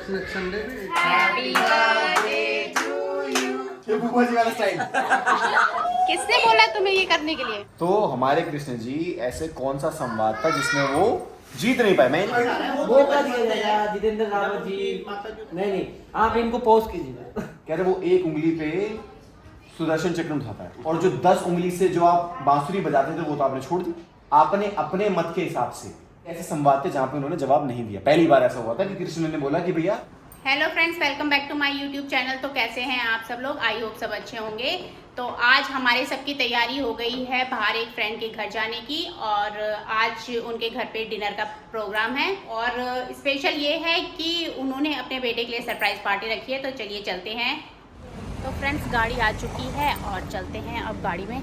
Next Sunday भी happy birthday to you. ये बुआ जी वाला स्टाइल। किसने बोला तुम्हें ये करने के लिए? तो हमारे कृष्ण जी ऐसे कौन सा संवाद था जिसमें वो जीत नहीं पाए? मैं वो कर दिया जाएगा जितेंद्र रावत जी। नहीं आप इनको पोस्ट कीजिए। कहते वो एक उंगली पे सुदर्शन चक्र उठाता है और जो 10 उंगली से जो आप बांसुरी बजाते थे वो तो आपने छोड़ दी। आपने अपने मत के हिसाब से ऐसे संवाद थे जहां पे उन्होंने जवाब नहीं दिया। पहली बार ऐसा हुआ था कि कृष्ण ने बोला कि भैया। Hello friends, welcome back to my YouTube channel. तो कैसे हैं आप सब लोग? आई होप सब अच्छे होंगे। तो आज हमारे सबकी तैयारी हो गई है बाहर एक फ्रेंड के घर जाने की, और आज उनके घर पे डिनर का प्रोग्राम है। और स्पेशल ये है कि उन्होंने अपने बेटे के लिए सरप्राइज पार्टी रखी है। तो चलिए चलते हैं। तो फ्रेंड्स, गाड़ी आ चुकी है और चलते हैं अब गाड़ी में।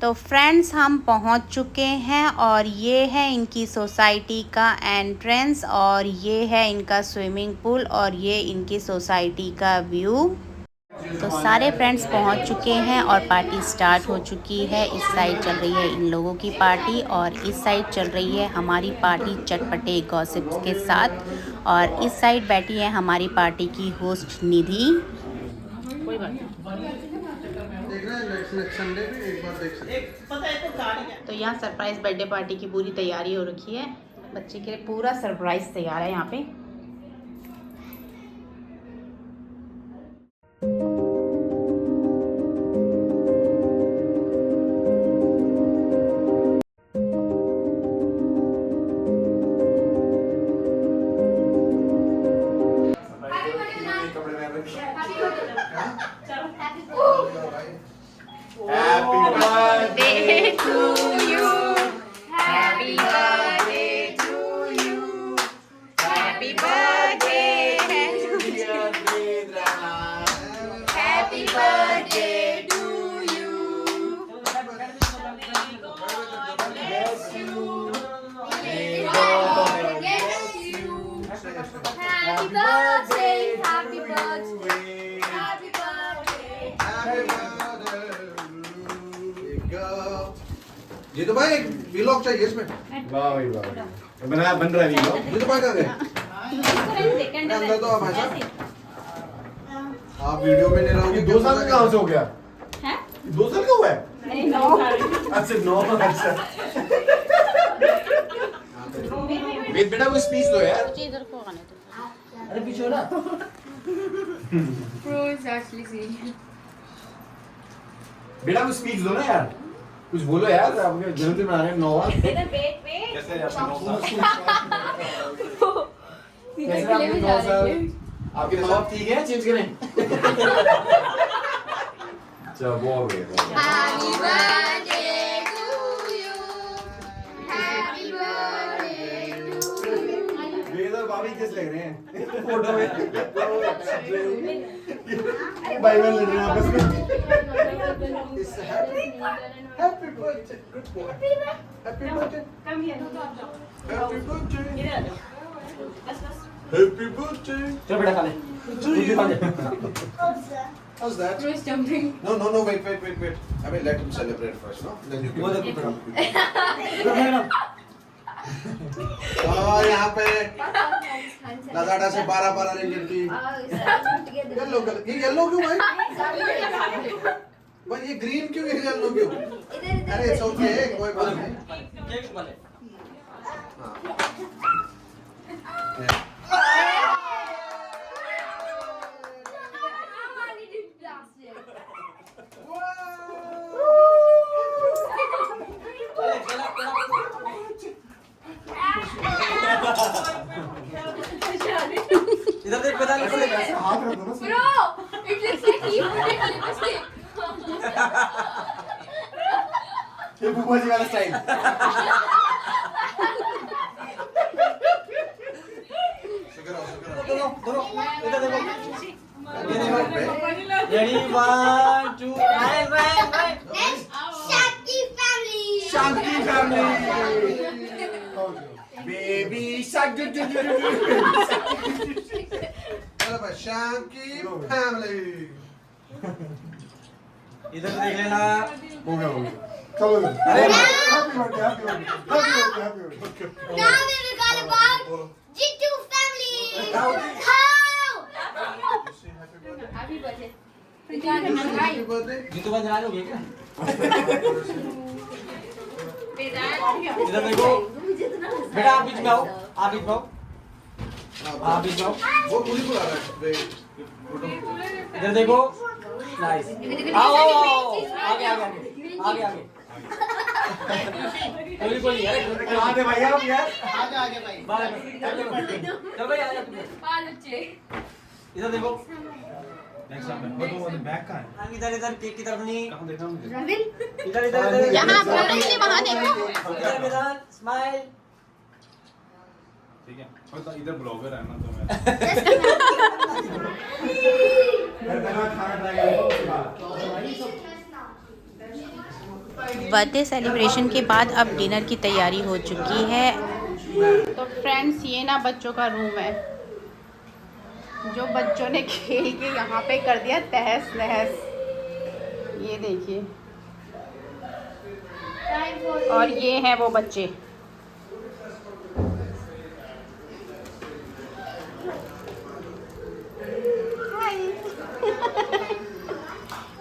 तो फ्रेंड्स, हम पहुंच चुके हैं और ये है इनकी सोसाइटी का एंट्रेंस और ये है इनका स्विमिंग पूल और ये इनकी सोसाइटी का व्यू। तो सारे फ्रेंड्स पहुंच चुके हैं और पार्टी स्टार्ट हो चुकी है। इस साइड चल रही है इन लोगों की पार्टी और इस साइड चल रही है हमारी पार्टी चटपटे गॉसिप्स के साथ। और इस साइड बैठी है हमारी पार्टी की होस्ट निधि। कोई बात नहीं, देख रहे हैं नेक्स्ट संडे भी एक बार देख सकते हैं। तो यहाँ सरप्राइज बर्थडे पार्टी की पूरी तैयारी हो रखी है। बच्चे के लिए पूरा सरप्राइज तैयार है यहाँ पे। Happy birthday to you, happy birthday to you, happy birthday, happy birthday to you. Happy birthday, happy birthday, happy birthday. Jeetu भाई एक व्लॉग चाहिए इसमें। वाह भाई वाह, बनाया बन रहा है वीडियो। जीतू भाई कहाँ गए? अंदर तो आप भाई साहब आप वीडियो में नहीं रहोगे। 2 साल का कहाँ से हो गया? हैं? 2 साल का हुआ है? नहीं, 9 अच्छा 9। अच्छा वेद बेटा वो स्पीच दो यार। इधर को आने दो। अरे पीछे हो ना। Bro is actually serious. बेटा वो स्पीच दो ना यार, कुछ बोलो यार। आपके जन्मदिन मना रहे हैं 9वां। इधर वेट कैसे हैं आपके 9 साल? सीधे कैसे किले आपके में 9 जा साल? रही है। आपके माँ बाप ठीक है? चेंज करें। चलो बहुत बढ़िया। Happy birthday to you. Happy birthday to you. वेद और भाभी किस लग रहे हैं फोटो में? बाइबल लग रहे हैं आपस में। Happy birthday good boy. Happy birthday come here. Happy birthday इधर हैप्पी बर्थडे। चलो बेटा खा ले। दूध खा ले। How's that? Bro is jumping. No, wait. I mean, let him celebrate first, no? Then you वो can. देखो बेटा। और यहाँ पे लजाडा से 12 रेंजर की येलो कलर। ये येलो क्यों भाई? भाई ये ग्रीन क्यों, ये येलो क्यों? अरे इट्स ओके, कोई बात नहीं। केक वाले। इधर देख बता ले। हाथ रखो ना। Bro, it looks like he put in lipstick. ये बुआ जी वाला स्टाइल। दोनों इधर देखो। ये देखो। Ready? Ready 1 2 right. शांति फैमिली। बेबी शाक। चलो भाई, शाम की फैमिली। इधर देख लेना। हो गया। चलो अरे happy birthday happy birthday happy birthday Now we will call about G2 family. How? Happy birthday. Happy birthday Jeetu का नाराज हो गया क्या? वेदांत इधर देखो बेटा, आप बीच में आओ, आप बीच में आओ, आप बीच में आओ, वो पूरी बुला रहा है इधर देखो, नाइस, आओ आओ आओ, आगे आगे आगे आगे आगे, कोई नहीं, अरे कहाँ थे भैया आप यार, आगे भाई चल भाई आ जा तुम, पालुचे इधर देखो, बैग का है इधर इधर केक की तरफ नहीं, Ravin? इधर इधर इधर, यहाँ बोल रही थी वहाँ देखो। इधर इधर, स्माइल, ठीक है और इधर ब्लॉगर है ना तो मैं खाना ट्राई बर्थडे सेलिब्रेशन के बाद अब डिनर की तैयारी हो चुकी है। तो फ्रेंड्स ये ना बच्चों का रूम है जो बच्चों ने खेल के यहाँ पे कर दिया तहस नहस, ये देखिए। और ये हैं वो बच्चे।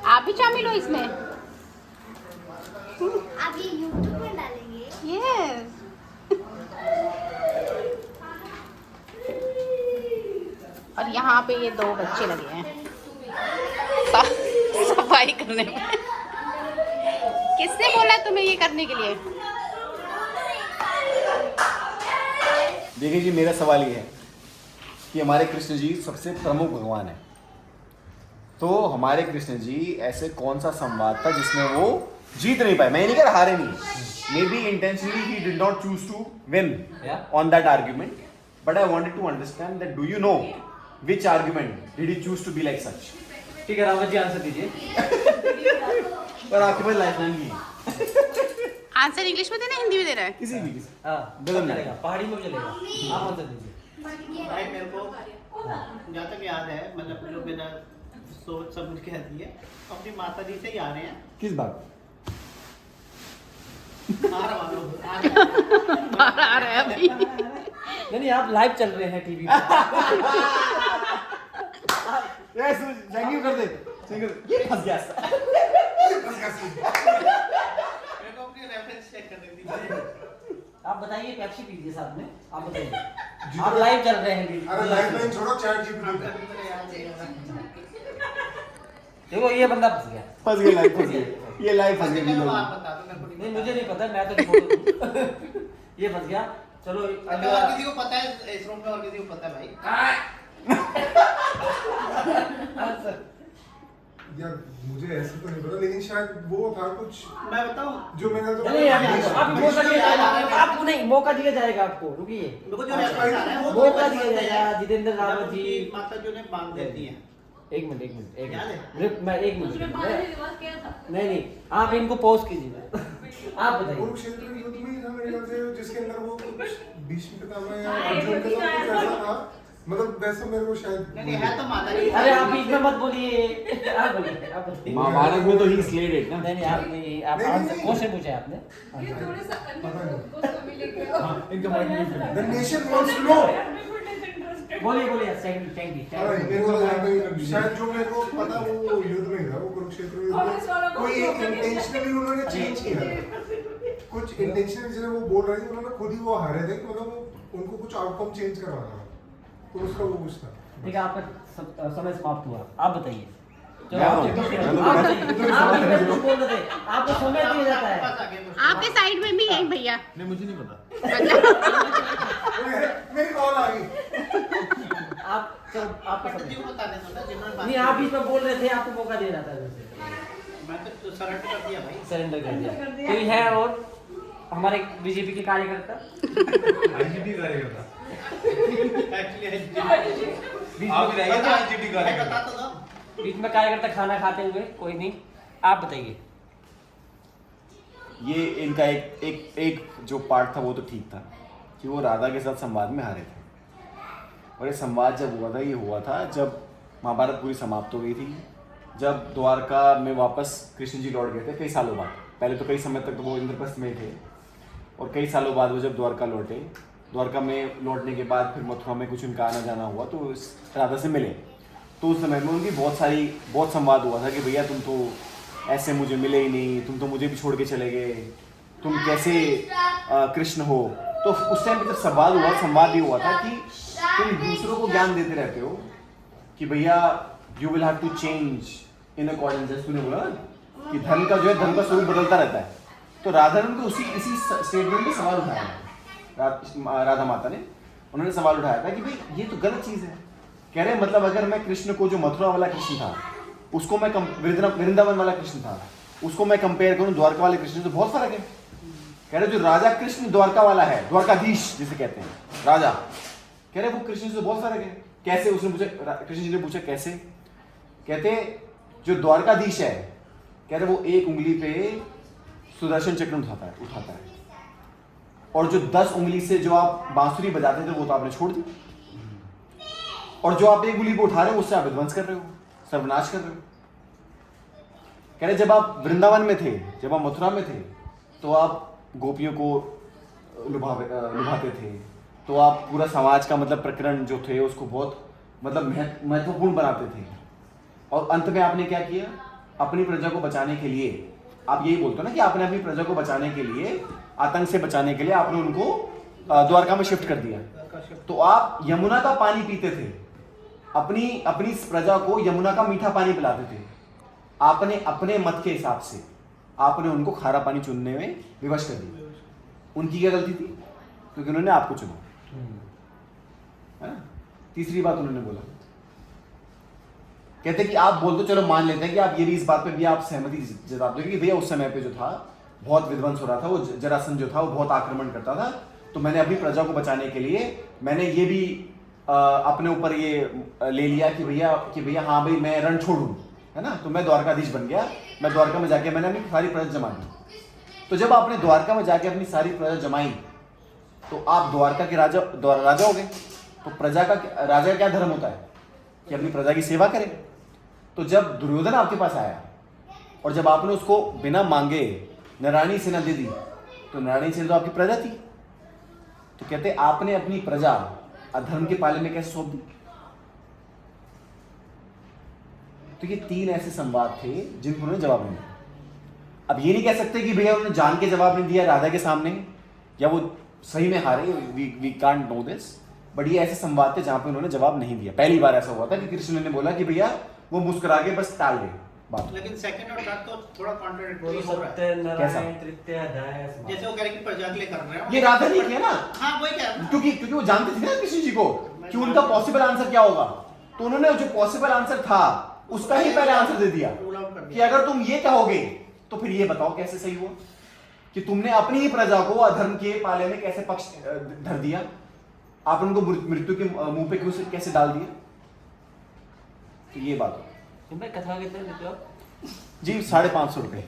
आप भी शामिल हो इसमें? आप ये YouTube में डालेंगे? यस। और यहाँ पे ये 2 बच्चे लगे हैं सफाई करने में। किसने बोला तुम्हें ये करने के लिए? देखिए जी, मेरा सवाल ये है कि हमारे कृष्ण जी सबसे प्रमुख भगवान है, तो हमारे कृष्ण जी ऐसे कौन सा संवाद था जिसमें वो जीत नहीं पाए? मैं ये नहीं कह रहा हारे नहीं, maybe intentionally he did not choose to win on that argument, but I wanted to understand that do you know which argument did he choose to be like such? ठीक है रावत जी आंसर दीजिए, पर आपके पास lifeline नहीं है। Answer English में देना हिंदी में देना है? किसी भी हाँ बदल नहीं। चलेगा, पहाड़ी में भी चलेगा, आप आंसर दीजिए। भाई मेरे को जहाँ तक याद है, मतलब लोग बिना सोच समझ के आती है, अपनी माता जी से ही आ रहे हैं। किस बात? बाहर आ रहा है अभी। नहीं आप लाइव चल रहे हैं टीवी पे। थैंक कर दे, ये फंस गया। मेरे को अपनी रेफरेंस चेक करने दीजिए। आप बताइए, पेप्सी पीजिए साथ में, आप बताइए, आप लाइव चल रहे हैं। अरे लाइफलाइन छोड़ो, चैट जीपीटी देखो ये बंदा फंस गया, फंस गया, लाइव फंस गया, ये लाइव फंस गया। आप बता दो, मेरे को नहीं मुझे नहीं पता, मैं तो रिपोर्टर हूँ। ये फंस गया, चलो अगर और किसी को पता है इस रूम में, और किसी को पता है भाई? यार मुझे ऐसे तो नहीं पता, लेकिन शायद वो था कुछ मैं बताऊं? जो मैंने तो चलिए आप मौका दिया जाएगा, आपको नहीं मौका दिया जाएगा, आपको रुकिए, मेरे को जो रेफरेंस आ रहा है वो मौका दिया जाएगा। जितेंद्र रावत जी, माता जी ने बांध देती हैं। एक मिनट याद है? मैं एक मिनट, क्या था? नहीं आप इनको पॉज कीजिए, आप बताइए। कुरुक्षेत्र युद्ध में ही था मेरे ख्याल से, जिसके अंदर वो कुछ भीष्म पितामह या अर्जुन के साथ कुछ ऐसा था, मतलब वैसा मेरे को शायद नहीं है तो माता जी। अरे आप बीच में मत बोलिए, आप बोलिए, आप बताइए। महाभारत में तो ही स्लेड है ना। नहीं आप नहीं, आप आंसर क्वेश्चन पूछे आपने। ये थोड़ा सा अन्य को कमी लेके आओ। इनका माइंड नहीं the nation wants to know. बोलिए थैंक यू। मेरे को लगा कि शायद जो मेरे को पता वो युद्ध में था, वो कुरुक्षेत्र युद्ध में कोई एक इंटेंशनली उन्होंने चेंज किया था, कुछ इंटेंशनली जिन्हें वो बोल रहे थे उन्होंने खुद ही वो हारे थे, मतलब वो उनको कुछ आउटकम चेंज करवाना था, तो उसका वो कुछ था। ठीक है, आपका समय समाप्त हुआ, आप बताइए। चलो मैं आप हूँ। बताइए। मैं तो आप बताइए। बताइए। आप इसमें कुछ बोल रहे थे, आपको समय दिया जाता है। आपके साइड में भी है भैया। नहीं, मुझे नहीं पता। मेरी कॉल आ गई। आप चलो आपका जी समय। को बता देता था जिन्होंने बात नहीं आप बीच में बोल रहे थे, आपको मौका दिया जाता है वैसे। मैं तो सरेंडर कर दिया भाई। सरेंडर कर दिया। कोई है और हमारे बीजेपी के कार्यकर्ता? आईजीटी करेगा। एक्चुअली आप ही रहिए तो आईजीटी मैं करेगा। बता तो दो। बीच में कार्यकर्ता खाना खाते हुए, कोई नहीं, आप बताइए। ये इनका एक जो पार्ट था वो तो ठीक था कि वो राधा के साथ संवाद में हारे थे, और ये संवाद जब हुआ था, ये हुआ था जब महाभारत पूरी समाप्त हो गई थी, जब द्वारका में वापस कृष्ण जी लौट गए थे कई सालों बाद। पहले तो कई समय तक तो वो इंद्रप्रस्थ में थे, और कई सालों बाद वो जब द्वारका लौटे, द्वारका में लौटने के बाद फिर मथुरा में कुछ उनका आना जाना हुआ, तो इस राधा से मिले। तो उस समय में उनकी बहुत संवाद हुआ था कि भैया तुम तो ऐसे मुझे मिले ही नहीं, तुम तो मुझे भी छोड़ के चले गए, तुम कैसे कृष्ण हो। तो उस टाइम पे जब संवाद ये हुआ था कि तुम दूसरों को ज्ञान देते रहते हो कि भैया you will have to change in according, जैसे तूने बोला ना कि धर्म का स्वरूप बदलता रहता है। तो राधा ने इसी स्टेटमेंट में सवाल उठाया, राधा माता ने, उन्होंने सवाल उठाया था कि भाई ये तो गलत चीज है। कह रहे मतलब अगर मैं कृष्ण को, जो मथुरा वाला कृष्ण था उसको मैं वृंदावन वाला कृष्ण था उसको मैं कंपेयर करूं द्वारका वाले कृष्ण से, तो बहुत फर्क है। कह रहे जो राजा कृष्ण द्वारका वाला है, द्वारकाधीश जिसे कहते हैं राजा, कह रहे वो कृष्ण से बहुत फर्क है। कैसे? उसने पूछा, कृष्ण जी ने पूछा कैसे? कहते जो द्वारकाधीश है, कह रहे वो एक उंगली पे सुदर्शन चक्र उठाता है, और जो 10 उंगली से जो आप बांसुरी बजाते थे वो तो आपने छोड़ दी, और जो आप एक उंगली पे उठा रहे हो उससे आप विध्वंस कर रहे हो, सर्वनाश कर रहे हो। कह रहे जब आप वृंदावन में थे, जब आप मथुरा में थे, तो आप गोपियों को लुभाते थे, तो आप पूरा समाज का मतलब प्रकरण जो थे उसको बहुत मतलब महत्वपूर्ण बनाते थे, और अंत में आपने क्या किया? अपनी प्रजा को बचाने के लिए, आप यही बोलते हो ना कि आपने अपनी प्रजा को बचाने के लिए, आतंक से बचाने के लिए आपने उनको द्वारका में शिफ्ट कर दिया। तो आप यमुना का पानी पीते थे, अपनी प्रजा को यमुना का मीठा पानी पिलाते थे। आपने अपने मत के हिसाब से आपने उनको खारा पानी चुनने में विवश कर दिया। उनकी क्या गलती थी? क्योंकि उन्होंने आपको चुना, है ना। तीसरी बात उन्होंने बोला, कहते कि आप बोल दो, चलो मान लेते हैं कि आप ये भी इस बात पे भी आप सहमति जताते हो कि भैया उस समय पे जो था बहुत विध्वंस हो रहा था, वो जरासंध जो था वो बहुत आक्रमण करता था, तो मैंने अपनी प्रजा को बचाने के लिए मैंने ये भी अपने ऊपर ये ले लिया कि भैया हाँ भाई मैं रण छोड़ूं, है ना। तो मैं द्वारकाधीश बन गया, मैं द्वारका में जाके मैंने अपनी सारी प्रजा जमा दी। तो जब आपने द्वारका में जाके अपनी सारी प्रजा जमाई, तो आप द्वारका के राजा हो गए। तो राजा का क्या धर्म होता है? कि अपनी प्रजा की सेवा करे। तो जब दुर्योधन आपके पास आया और जब आपने उसको बिना मांगे नारायणी सेना दे दी, तो नारायणी सेना तो आपकी प्रजा थी। तो कहते आपने अपनी प्रजा अधर्म के पाले में कैसे सौंप दी? तो ये 3 ऐसे संवाद थे जिनको उन्होंने जवाब नहीं दिया। अब ये नहीं कह सकते कि भैया उन्होंने जान के जवाब नहीं दिया राधा के सामने, या वो सही में हारे, we can't know this, but ये ऐसे संवाद थे जहां पे उन्होंने जवाब नहीं दिया। पहली बार ऐसा हुआ था कि कृष्ण ने बोला कि भैया वो मुस्कुरा के बस टाल दे बात। लेकिन सेकंड और थर्ड तो थोड़ा कॉन्ट्राडिक्टरी हो रहा है। कैसा? जैसे वो कह रहे कि प्रजा के लिए कर रहे हैं, ये राधा नहीं किया ना। हाँ वही क्या, क्योंकि वो जानते थे ना कृष्ण जी को कि उनका पॉसिबल आंसर क्या होगा, तो उन्होंने जो पॉसिबल आंसर था उसका ही पहले आंसर दे दिया कि अगर तुम ये कहोगे तो फिर ये बताओ कैसे सही हुआ कि तुमने अपनी ही प्रजा को अधर्म के पाले में कैसे पक्ष धर दिया, आपने उनको मृत्यु के मुंह पे कैसे डाल दिया। तो ये बात कथा कितने देते हो जी? 550 रुपए।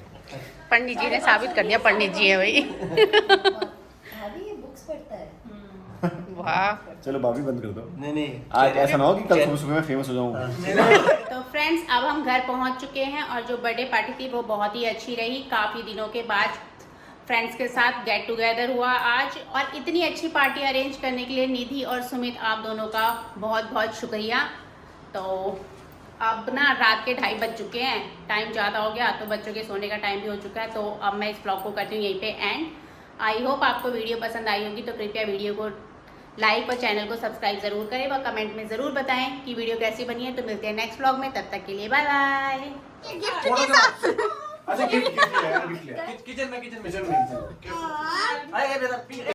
पंडित जी ने साबित कर दिया, पंडित जी है भाई। भाभी बुक्स पढ़ता है। वाह। चलो भाभी बंद कर दो। नहीं आज ऐसा ना हो कि कल सुबह मैं फेमस हो जाऊं। तो फ्रेंड्स अब हम घर पहुंच चुके हैं और जो बर्थडे पार्टी थी वो बहुत ही अच्छी रही। काफ़ी दिनों के बाद फ्रेंड्स के साथ गेट टुगेदर हुआ आज, और इतनी अच्छी पार्टी अरेंज करने के लिए निधि और सुमित आप दोनों का बहुत बहुत शुक्रिया। तो अब ना रात के 2:30 बज चुके हैं, टाइम ज़्यादा हो गया, तो बच्चों के सोने का टाइम भी हो चुका है। तो अब मैं इस ब्लॉग को करती हूँ यहीं पे एंड। आई होप आपको वीडियो पसंद आई होगी, तो कृपया वीडियो को लाइक और चैनल को सब्सक्राइब ज़रूर करें व कमेंट में ज़रूर बताएं कि वीडियो कैसी बनी है। तो मिलते हैं नेक्स्ट ब्लॉग में, तब तक के लिए बाय बाय। अच्छा किचन में